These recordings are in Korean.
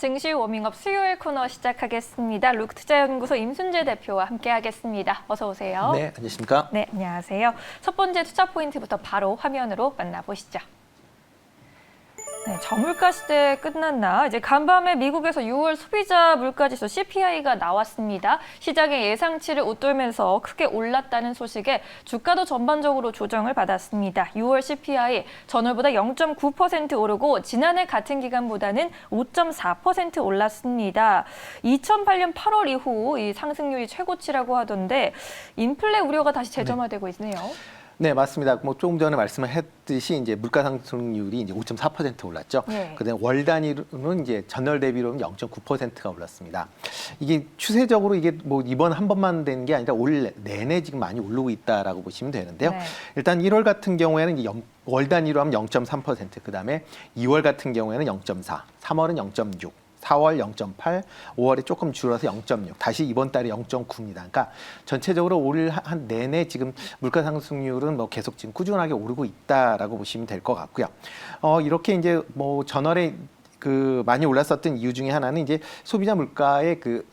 증시 워밍업 수요일 코너 시작하겠습니다. 룩투자연구소 임순재 대표와 함께하겠습니다. 어서 오세요. 네, 안녕하십니까? 네, 안녕하세요. 첫 번째 투자 포인트부터 바로 화면으로 만나보시죠. 네, 저물가 시대 끝났나? 이제 간밤에 미국에서 6월 소비자 물가지수 CPI가 나왔습니다. 시장의 예상치를 웃돌면서 크게 올랐다는 소식에 주가도 전반적으로 조정을 받았습니다. 6월 CPI 전월보다 0.9% 오르고 지난해 같은 기간보다는 5.4% 올랐습니다. 2008년 8월 이후 이 상승률이 최고치라고 하던데 인플레 우려가 다시 재점화되고 있네요. 네, 맞습니다. 뭐 조금 전에 말씀을 했듯이 이제 물가 상승률이 이제 5.4% 올랐죠. 네. 그다음에 월 단위로는 이제 전월 대비로는 0.9%가 올랐습니다. 이게 추세적으로 이게 뭐 이번 한 번만 된 게 아니라 올 내내 지금 많이 오르고 있다라고 보시면 되는데요. 네. 일단 1월 같은 경우에는 이제 월 단위로 하면 0.3%, 그다음에 2월 같은 경우에는 0.4, 3월은 0.6. 4월 0.8, 5월에 조금 줄어서 0.6, 다시 이번 달에 0.9입니다. 그러니까 전체적으로 올 한 내내 지금 물가 상승률은 뭐 계속 지금 꾸준하게 오르고 있다라고 보시면 될 것 같고요. 이렇게 이제 뭐 전월에 그 많이 올랐었던 이유 중에 하나는 이제 소비자 물가의 그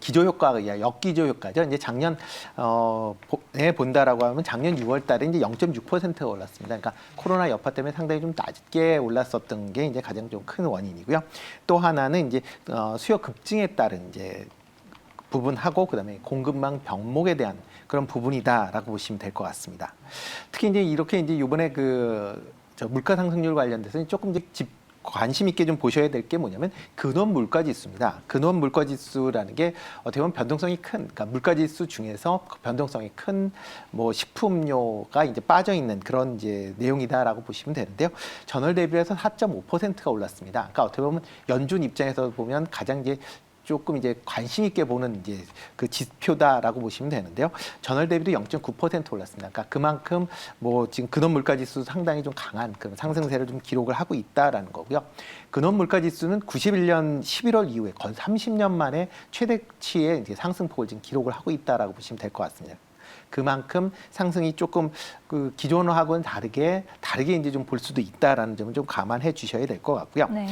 기조 효과가 역기조 효과죠. 이제 작년에 본다라고 하면 작년 6월 달에 이제 0.6%가 올랐습니다. 그러니까 코로나 여파 때문에 상당히 좀 낮게 올랐었던 게 이제 가장 좀 큰 원인이고요. 또 하나는 이제 수요 급증에 따른 이제 부분하고 그다음에 공급망 병목에 대한 그런 부분이다라고 보시면 될 것 같습니다. 특히 이제 이렇게 이제 이번에 물가 상승률 관련돼서 조금 이제 관심 있게 좀 보셔야 될 게 뭐냐면 근원 물가 지수입니다. 근원 물가 지수라는 게 어떻게 보면 변동성이 큰, 그러니까 물가 지수 중에서 변동성이 큰 뭐 식품료가 이제 빠져 있는 그런 이제 내용이다라고 보시면 되는데요. 전월 대비해서 4.5%가 올랐습니다. 그러니까 어떻게 보면 연준 입장에서 보면 가장 이제 조금 이제 관심 있게 보는 이제 그 지표다라고 보시면 되는데요. 전월 대비도 0.9% 올랐습니다. 그러니까 그만큼 뭐 지금 근원 물가 지수 상당히 좀 강한 그런 상승세를 좀 기록을 하고 있다라는 거고요. 근원 물가 지수는 91년 11월 이후에 거의 30년 만에 최대치의 이제 상승폭을 지금 기록을 하고 있다라고 보시면 될 것 같습니다. 그만큼 상승이 조금 그 기존하고는 다르게 이제 좀 볼 수도 있다라는 점을 좀 감안해 주셔야 될 것 같고요. 네.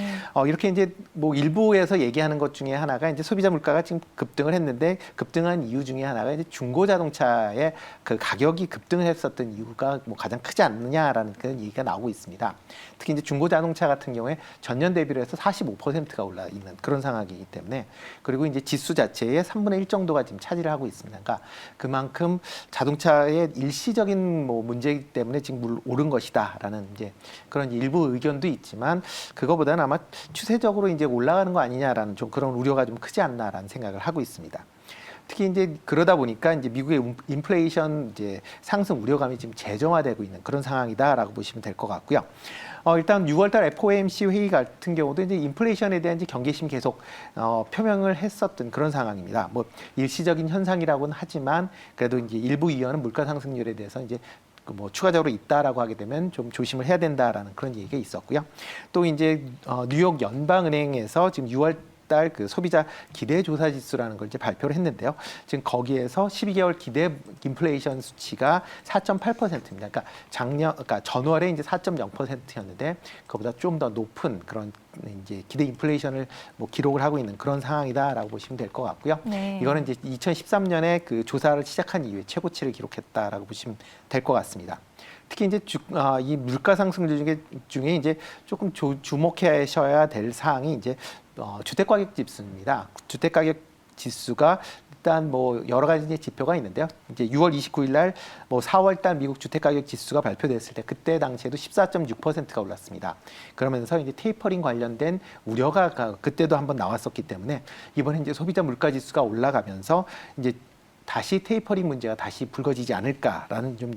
이렇게 이제 뭐 일부에서 얘기하는 것 중에 하나가 이제 소비자 물가가 지금 급등을 했는데 급등한 이유 중에 하나가 이제 중고 자동차의 그 가격이 급등을 했었던 이유가 뭐 가장 크지 않느냐라는 그런 얘기가 나오고 있습니다. 특히 이제 중고 자동차 같은 경우에 전년 대비로 해서 45%가 올라 있는 그런 상황이기 때문에 그리고 이제 지수 자체의 3분의 1 정도가 지금 차지를 하고 있습니다. 그러니까 그만큼 자동차의 일시적인 뭐 문제이기 때문에 지금 오른 것이다라는 이제 그런 일부 의견도 있지만 그거보다는 아마 추세적으로 이제 올라가는 거 아니냐라는 좀 그런 우려가 좀 크지 않나라는 생각을 하고 있습니다. 특히 이제 그러다 보니까 이제 미국의 인플레이션 이제 상승 우려감이 지금 재정화되고 있는 그런 상황이다라고 보시면 될 것 같고요. 일단 6월달 FOMC 회의 같은 경우도 이제 인플레이션에 대한 이제 경계심 계속 표명을 했었던 그런 상황입니다. 뭐 일시적인 현상이라고는 하지만 그래도 이제 일부 의원은 물가 상승률에 대해서 이제 뭐 추가적으로 있다라고 하게 되면 좀 조심을 해야 된다라는 그런 얘기가 있었고요. 또 이제 뉴욕 연방은행에서 지금 6월 달 그 소비자 기대 조사 지수라는 걸 이제 발표를 했는데요. 지금 거기에서 12개월 기대 인플레이션 수치가 4.8%입니다. 그러니까 전월에 이제 4.0%였는데 그보다 좀 더 높은 그런 이제 기대 인플레이션을 뭐 기록을 하고 있는 그런 상황이다라고 보시면 될 것 같고요. 네. 이거는 이제 2013년에 그 조사를 시작한 이후에 최고치를 기록했다라고 보시면 될 것 같습니다. 특히 이제 이 물가 상승률 중에 이제 조금 주목하셔야 될 사항이 이제 주택가격 지수입니다. 주택가격 지수가 일단 뭐 여러 가지 지표가 있는데요. 이제 6월 29일 날 뭐 4월 달 미국 주택가격 지수가 발표됐을 때 그때 당시에도 14.6%가 올랐습니다. 그러면서 이제 테이퍼링 관련된 우려가 그때도 한번 나왔었기 때문에 이번에 이제 소비자 물가 지수가 올라가면서 이제 다시 테이퍼링 문제가 다시 불거지지 않을까라는 좀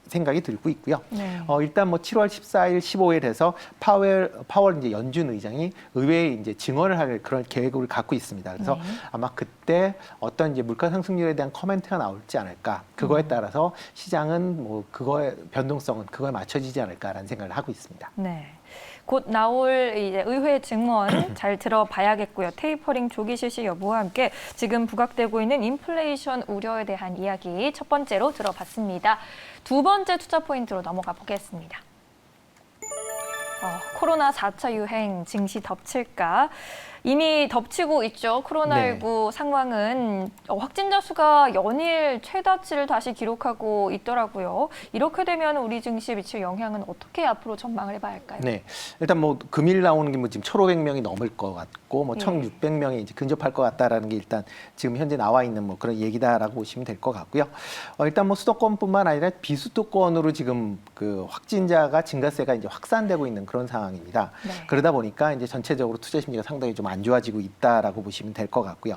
생각이 들고 있고요. 네. 일단 뭐 7월 14일, 15일에서 파월 이제 연준 의장이 의회에 이제 증언을 할 그런 계획을 갖고 있습니다. 그래서 네. 아마 그때 어떤 이제 물가 상승률에 대한 코멘트가 나올지 않을까. 그거에 따라서 시장은 뭐 그거의 변동성은 그거에 맞춰지지 않을까라는 생각을 하고 있습니다. 네. 곧 나올 이제 의회 증언 잘 들어봐야겠고요. 테이퍼링 조기 실시 여부와 함께 지금 부각되고 있는 인플레이션 우려에 대한 이야기 첫 번째로 들어봤습니다. 두 번째 투자 포인트로 넘어가 보겠습니다. 코로나 4차 유행 증시 덮칠까? 이미 덮치고 있죠. 코로나19 상황은 확진자 수가 연일 최다치를 다시 기록하고 있더라고요. 이렇게 되면 우리 증시에 미칠 영향은 어떻게 앞으로 전망을 해봐야 할까요? 네, 일단 뭐 금일 나오는 게 뭐 지금 1,500명이 넘을 것 같고 뭐 1,600명이 이제 근접할 것 같다라는 게 일단 지금 현재 나와 있는 뭐 그런 얘기다라고 보시면 될 것 같고요. 일단 뭐 수도권뿐만 아니라 비수도권으로 지금 그 확진자가 증가세가 이제 확산되고 있는 그런 상황입니다. 네. 그러다 보니까 이제 전체적으로 투자 심리가 상당히 좀 안 좋아지고 있다라고 보시면 될 것 같고요.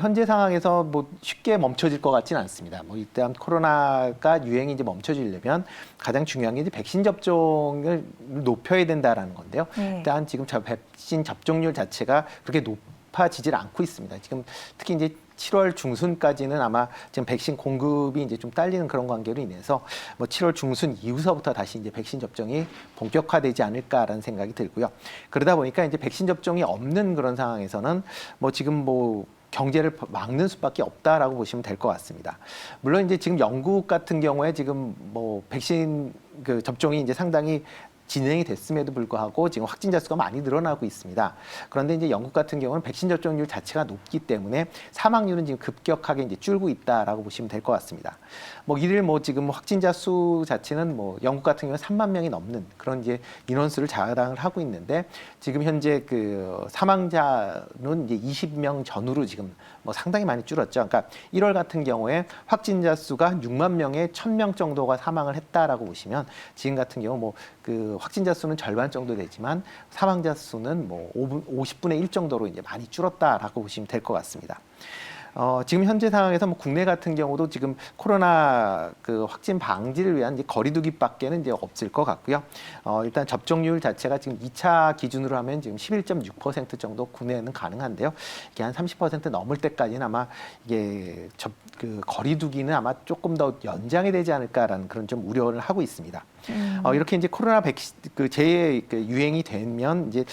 현재 상황에서 뭐 쉽게 멈춰질 것 같지는 않습니다. 뭐 일단 코로나가 유행이 이제 멈춰지려면 가장 중요한 게 이제 백신 접종을 높여야 된다라는 건데요. 일단 지금 백신 접종률 자체가 그렇게 높아지질 않고 있습니다. 지금 특히 이제 7월 중순까지는 아마 지금 백신 공급이 이제 좀 딸리는 그런 관계로 인해서 뭐 7월 중순 이후서부터 다시 이제 백신 접종이 본격화되지 않을까라는 생각이 들고요. 그러다 보니까 이제 백신 접종이 없는 그런 상황에서는 뭐 지금 뭐 경제를 막는 수밖에 없다라고 보시면 될 것 같습니다. 물론 이제 지금 영국 같은 경우에 지금 뭐 백신 그 접종이 이제 상당히 진행이 됐음에도 불구하고 지금 확진자 수가 많이 늘어나고 있습니다. 그런데 이제 영국 같은 경우는 백신 접종률 자체가 높기 때문에 사망률은 지금 급격하게 이제 줄고 있다라고 보시면 될 것 같습니다. 뭐 일일 뭐 지금 확진자 수 자체는 뭐 영국 같은 경우는 3만 명이 넘는 그런 이제 인원수를 자랑을 하고 있는데 지금 현재 그 사망자는 이제 20명 전후로 지금 뭐 상당히 많이 줄었죠. 그러니까 1월 같은 경우에 확진자 수가 6만 명에 1,000명 정도가 사망을 했다라고 보시면 지금 같은 경우 뭐 그 확진자 수는 절반 정도 되지만 사망자 수는 뭐 50분의 1 정도로 이제 많이 줄었다라고 보시면 될 것 같습니다. 지금 현재 상황에서 뭐 국내 같은 경우도 지금 코로나 그 확진 방지를 위한 이제 거리두기밖에는 이제 없을 것 같고요. 일단 접종률 자체가 지금 2차 기준으로 하면 지금 11.6% 정도 국내에는 가능한데요. 이게 한 30% 넘을 때까지는 아마 이게 그 거리두기는 아마 조금 더 연장이 되지 않을까라는 그런 좀 우려를 하고 있습니다. 이렇게 이제 코로나 백신 그 재유행이 되면 이제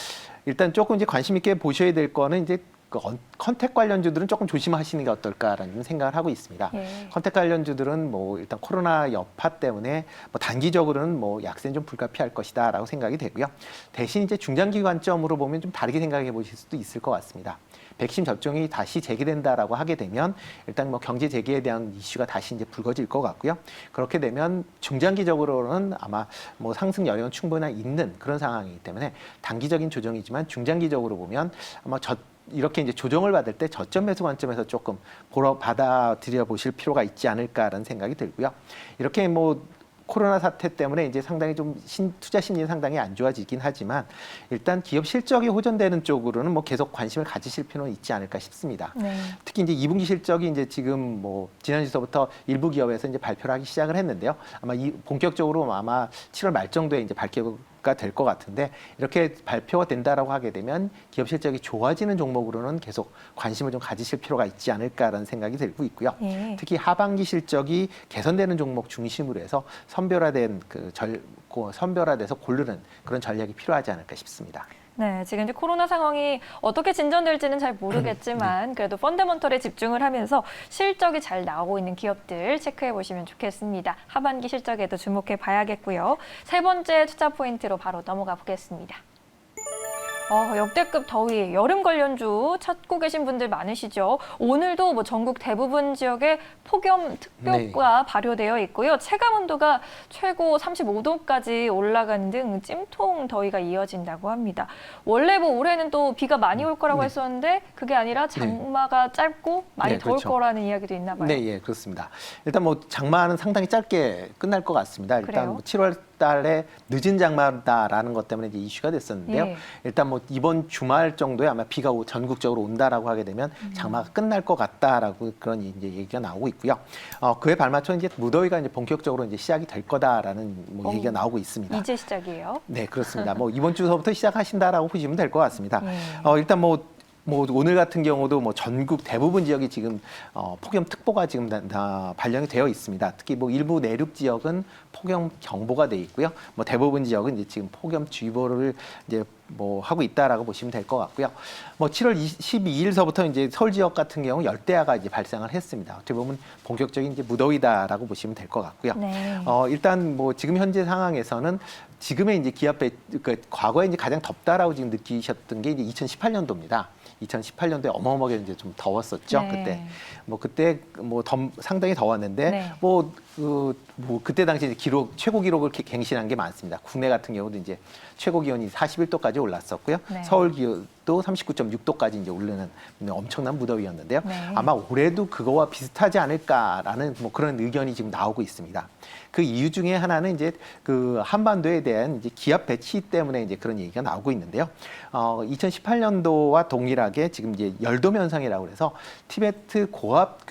일단 조금 이제 관심 있게 보셔야 될 거는 이제 그 컨택 관련주들은 조금 조심하시는 게 어떨까라는 생각을 하고 있습니다. 컨택 관련주들은 뭐 일단 코로나 여파 때문에 뭐 단기적으로는 뭐 약세는 좀 불가피할 것이다라고 생각이 되고요. 대신 이제 중장기 관점으로 보면 좀 다르게 생각해 보실 수도 있을 것 같습니다. 백신 접종이 다시 재개된다라고 하게 되면 일단 뭐 경제 재개에 대한 이슈가 다시 이제 불거질 것 같고요. 그렇게 되면 중장기적으로는 아마 뭐 상승 여력은 충분히 있는 그런 상황이기 때문에 단기적인 조정이지만 중장기적으로 보면 아마 이렇게 이제 조정을 받을 때 저점 매수 관점에서 조금 받아들여 보실 필요가 있지 않을까라는 생각이 들고요. 이렇게 뭐 코로나 사태 때문에 이제 상당히 좀 투자 심리는 상당히 안 좋아지긴 하지만 일단 기업 실적이 호전되는 쪽으로는 뭐 계속 관심을 가지실 필요는 있지 않을까 싶습니다. 특히 이제 2분기 실적이 이제 지금 뭐 지난주서부터 일부 기업에서 이제 발표를 하기 시작을 했는데요. 아마 본격적으로 아마 7월 말 정도에 이제 발표가 될 것 같은데 이렇게 발표가 된다라고 하게 되면 기업 실적이 좋아지는 종목으로는 계속 관심을 좀 가지실 필요가 있지 않을까라는 생각이 들고 있고요. 특히 하반기 실적이 개선되는 종목 중심으로 해서 선별화돼서 고르는 그런 전략이 필요하지 않을까 싶습니다. 네, 지금 이제 코로나 상황이 어떻게 진전될지는 잘 모르겠지만 그래도 펀더먼털에 집중을 하면서 실적이 잘 나오고 있는 기업들 체크해 보시면 좋겠습니다. 하반기 실적에도 주목해 봐야겠고요. 세 번째 투자 포인트로 바로 넘어가 보겠습니다. 역대급 더위, 여름 관련주 찾고 계신 분들 많으시죠? 오늘도 뭐 전국 대부분 지역에 폭염 특보가 발효되어 있고요. 체감 온도가 최고 35도까지 올라가는 등 찜통 더위가 이어진다고 합니다. 원래 뭐 올해는 또 비가 많이 올 거라고 했었는데 그게 아니라 장마가 짧고 많이 더울 거라는 이야기도 있나 봐요. 네, 예, 그렇습니다. 일단 뭐 장마는 상당히 짧게 끝날 것 같습니다. 일단 뭐 7월 달에 늦은 장마다라는 것 때문에 이제 이슈가 됐었는데요. 일단 뭐 이번 주말 정도에 아마 비가 전국적으로 온다라고 하게 되면 장마가 끝날 것 같다라고 그런 이제 얘기가 나오고 있고요. 그에 발맞춰 이제 무더위가 이제 본격적으로 이제 시작이 될 거다라는 뭐 얘기가 나오고 있습니다. 이제 시작이에요? 네, 그렇습니다. 뭐 이번 주서부터 시작하신다라고 보시면 될 것 같습니다. 일단 뭐 오늘 같은 경우도 뭐 전국 대부분 지역이 지금 폭염 특보가 지금 다 발령이 되어 있습니다. 특히 뭐 일부 내륙 지역은 폭염 경보가 돼 있고요. 뭐 대부분 지역은 이제 지금 폭염 주의보를 이제 뭐 하고 있다라고 보시면 될 것 같고요. 뭐 7월 12일서부터 이제 서울 지역 같은 경우 열대야가 이제 발생을 했습니다. 어떻게 보면 본격적인 이제 무더위다라고 보시면 될 것 같고요. 네. 일단 뭐 지금 현재 상황에서는 지금의 이제 그러니까 과거에 이제 가장 덥다라고 지금 느끼셨던 게 이제 2018년도입니다. 2018년도에 어마어마하게 이제 좀 더웠었죠. 네. 그때 뭐 상당히 더웠는데 네. 뭐 그때 당시 이제 최고 기록을 갱신한 게 많습니다. 국내 같은 경우도 이제 최고 기온이 41도까지 올랐었고요. 네. 서울 기온도 39.6도까지 이제 오르는 엄청난 무더위였는데요. 네. 아마 올해도 그거와 비슷하지 않을까라는 뭐 그런 의견이 지금 나오고 있습니다. 그 이유 중에 하나는 이제 그 한반도에 대한 이제 기압 배치 때문에 이제 그런 얘기가 나오고 있는데요. 2018년도와 동일하게 지금 이제 열돔 현상이라고 해서 티베트 고압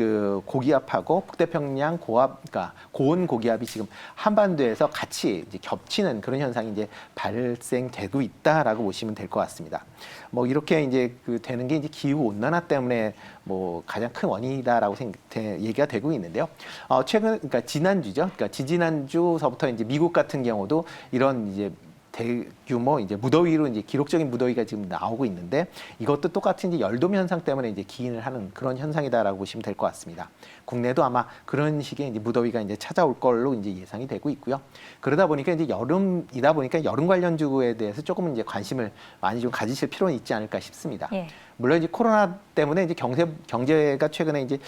고기압하고 북태평양 그러니까 고온 고기압이 지금 한반도에서 같이 이제 겹치는 그런 현상이 이제 발생되고 있다라고 보시면 될 것 같습니다. 뭐 이렇게 이제 되는 게 이제 기후 온난화 때문에 뭐 가장 큰 원인이다라고 얘기가 되고 있는데요. 그러니까 지난주죠. 그러니까 지지난주서부터 이제 미국 같은 경우도 이런 이제 대규모 이제 무더위로 이제 기록적인 무더위가 지금 나오고 있는데 이것도 똑같은 이제 열돔 현상 때문에 이제 기인을 하는 그런 현상이다라고 보시면 될 것 같습니다. 국내도 아마 그런 식의 이제 무더위가 이제 찾아올 걸로 이제 예상이 되고 있고요. 그러다 보니까 이제 여름이다 보니까 여름 관련주에 대해서 조금 이제 관심을 많이 좀 가지실 필요는 있지 않을까 싶습니다. 예. 물론 이제 코로나 때문에 이제 경제가 최근에 이제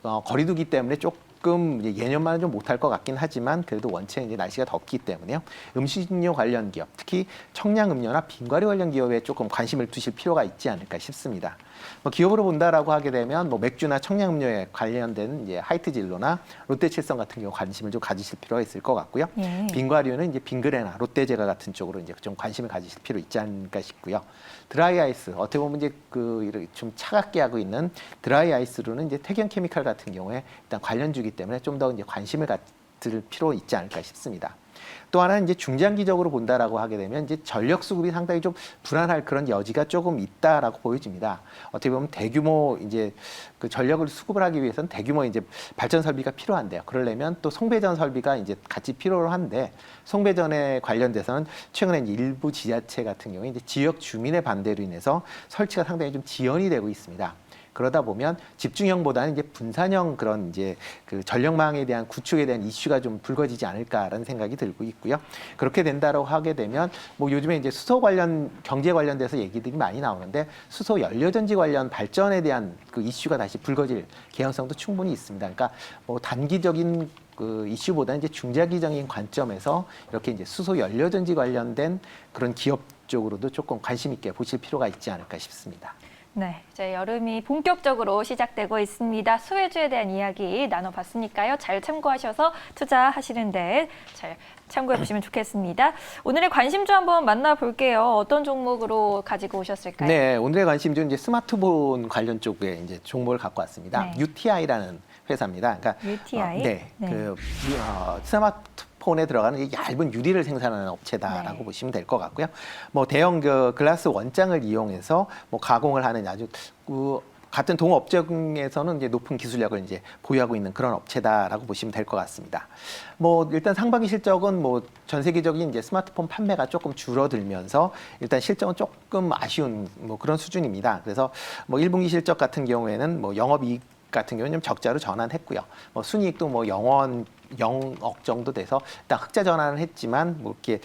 거리두기 때문에 조금 이제 예년만은 좀 못할 것 같긴 하지만 그래도 원체 이제 날씨가 덥기 때문에요. 음식료 관련 기업, 특히 청량음료나 빙과류 관련 기업에 조금 관심을 두실 필요가 있지 않을까 싶습니다. 뭐 기업으로 본다라고 하게 되면 뭐 맥주나 청량음료에 관련된 이제 하이트진로나 롯데칠성 같은 경우 관심을 좀 가지실 필요가 있을 것 같고요. 예. 빙과류는 이제 빙그레나 롯데제과 같은 쪽으로 이제 좀 관심을 가지실 필요 있지 않을까 싶고요. 드라이 아이스 어떻게 보면 이제 이렇게 좀 차갑게 하고 있는 드라이 아이스로는 이제 태경 케미칼 같은 경우에 일단 관련주기 때문에 좀 더 이제 관심을 가질 필요 있지 않을까 싶습니다. 또 하나는 이제 중장기적으로 본다라고 하게 되면 이제 전력 수급이 상당히 좀 불안할 그런 여지가 조금 있다라고 보여집니다. 어떻게 보면 대규모 이제 그 전력을 수급을 하기 위해서는 대규모 이제 발전 설비가 필요한데요. 그러려면 또 송배전 설비가 이제 같이 필요한데 송배전에 관련돼서는 최근에 이제 일부 지자체 같은 경우에 이제 지역 주민의 반대로 인해서 설치가 상당히 좀 지연이 되고 있습니다. 그러다 보면 집중형보다는 이제 분산형 그런 이제 그 전력망에 대한 구축에 대한 이슈가 좀 불거지지 않을까라는 생각이 들고 있고요. 그렇게 된다고 하게 되면 뭐 요즘에 이제 수소 관련 경제 관련돼서 얘기들이 많이 나오는데 수소 연료전지 관련 발전에 대한 그 이슈가 다시 불거질 개연성도 충분히 있습니다. 그러니까 뭐 단기적인 그 이슈보다는 이제 중장기적인 관점에서 이렇게 이제 수소 연료전지 관련된 그런 기업 쪽으로도 조금 관심 있게 보실 필요가 있지 않을까 싶습니다. 네, 이제 여름이 본격적으로 시작되고 있습니다. 소외주에 대한 이야기 나눠봤으니까요. 잘 참고하셔서 투자하시는데 잘 참고해 보시면 좋겠습니다. 오늘의 관심주 한번 만나볼게요. 어떤 종목으로 가지고 오셨을까요? 네, 오늘의 관심주는 이제 스마트폰 관련 쪽에 이제 종목을 갖고 왔습니다. 네. UTI라는 회사입니다. 그러니까 UTI? 네, 네. 그 스마트폰에 들어가는 이 얇은 유리를 생산하는 업체다라고 네. 보시면 될 것 같고요. 뭐 대형 그 글라스 원장을 이용해서 뭐 가공을 하는 아주 같은 동업종에서는 이제 높은 기술력을 이제 보유하고 있는 그런 업체다라고 보시면 될 것 같습니다. 뭐 일단 상반기 실적은 뭐 전 세계적인 이제 스마트폰 판매가 조금 줄어들면서 일단 실적은 조금 아쉬운 뭐 그런 수준입니다. 그래서 뭐 1분기 실적 같은 경우에는 뭐 영업이익 같은 경우는 좀 적자로 전환했고요. 뭐 순이익도 뭐 0억 정도 돼서 일단 흑자 전환을 했지만 뭐 이렇게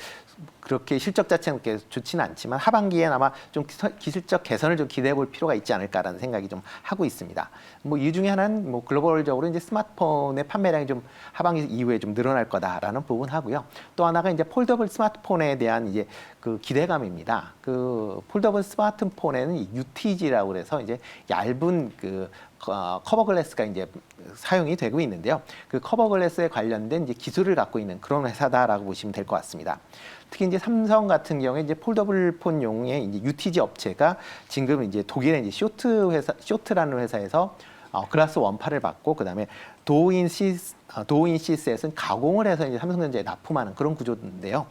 그렇게 실적 자체는 그렇게 좋지는 않지만 하반기엔 아마 좀 기술적 개선을 좀 기대해 볼 필요가 있지 않을까라는 생각이 좀 하고 있습니다. 뭐 이 중에 하나는 뭐 글로벌적으로 이제 스마트폰의 판매량이 좀 하반기 이후에 좀 늘어날 거다라는 부분 하고요. 또 하나가 이제 폴더블 스마트폰에 대한 이제 그 기대감입니다. 그 폴더블 스마트폰에는 이 UTG라고 그래서 이제 얇은 그 커버 글래스가 이제 사용이 되고 있는데요. 그 커버 글래스에 관련된 이제 기술을 갖고 있는 그런 회사다라고 보시면 될 것 같습니다. 특히 이제 삼성 같은 경우에 이제 폴더블 폰용의 이제 UTG 업체가 지금 이제 독일의 이제 쇼트라는 회사에서 글라스 원파를 받고 그다음에 도어인 C셋은 가공을 해서 이제 삼성전자에 납품하는 그런 구조인데요.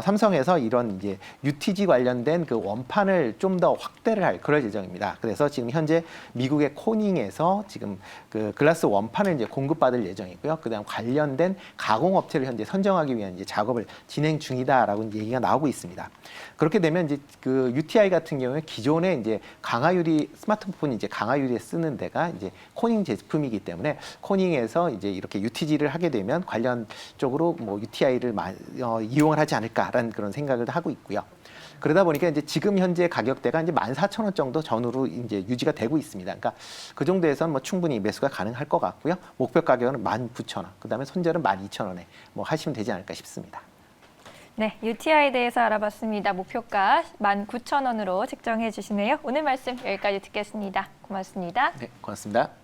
삼성에서 이런 이제 UTG 관련된 그 원판을 좀 더 확대를 할 그럴 예정입니다. 그래서 지금 현재 미국의 코닝에서 지금 그 글라스 원판을 이제 공급받을 예정이고요. 그다음 관련된 가공 업체를 현재 선정하기 위한 이제 작업을 진행 중이다라고 얘기가 나오고 있습니다. 그렇게 되면 이제 그 UTI 같은 경우에 기존에 이제 강화유리 스마트폰이 이제 강화유리에 쓰는 데가 이제 코닝 제품이기 때문에 코닝에서 이제 이렇게 UTG를 하게 되면 관련 쪽으로 뭐 UTI를 이용을 하지 않을까라는 그런 생각을 하고 있고요. 그러다 보니까 이제 지금 현재 가격대가 이제 14,000원 정도 전후로 이제 유지가 되고 있습니다. 그러니까 그 정도에서는 뭐 충분히 매수가 가능할 것 같고요. 목표 가격은 19,000원, 그다음에 손절은 12,000원에 뭐 하시면 되지 않을까 싶습니다. 네, UTI에 대해서 알아봤습니다. 목표가 19,000원으로 책정해 주시네요. 오늘 말씀 여기까지 듣겠습니다. 고맙습니다. 네, 고맙습니다.